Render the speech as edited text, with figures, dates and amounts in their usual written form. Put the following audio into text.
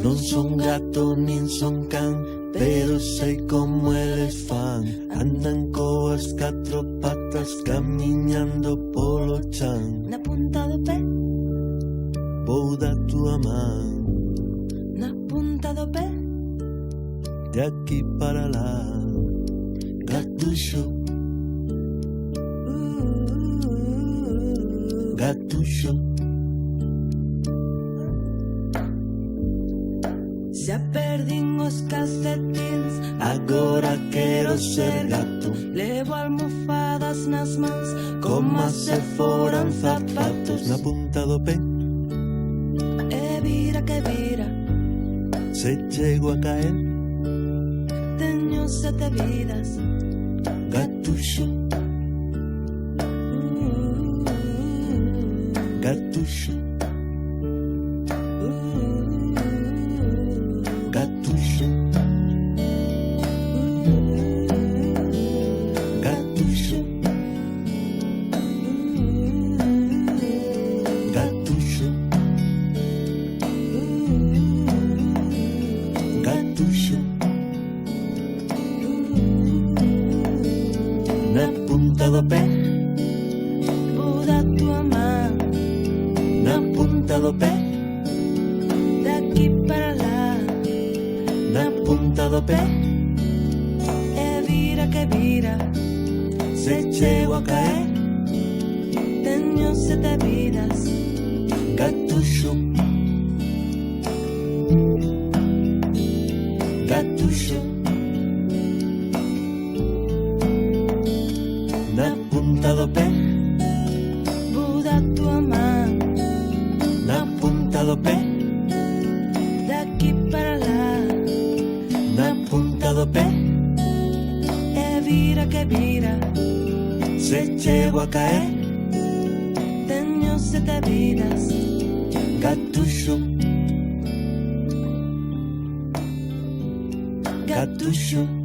Non son gato nin son can, pero sei como eles fan. Andan coas 4 patas camiñando polo chan. Na punta do pé, Vou da túa man, na punta do pé, de aquí para lá. Gatuxo, gatuxo. xa perdín os calcetins, Agora quero ser gato, levo almofadas nas mans, como se foran zapatos. Na punta do pé, e vira que vira, se chego a caer. teño 7 vidas. Gatuxo, gatuxo, gatuxo, gatuxo, gatuxo, gatuxo. Na punta do pé, Vou da tua man, na punta do pé, daqui para lá, na punta do pé. e vira que vira, Se chego a caer, teño 7 vidas. gatuxo, gatuxo. Na punta do pé, Vou da tua man, na punta do pé, daqui para lá, na punta do pé. e vira que vira, Se chego a caer, teño 7 vidas. gatuxo, gatuxo.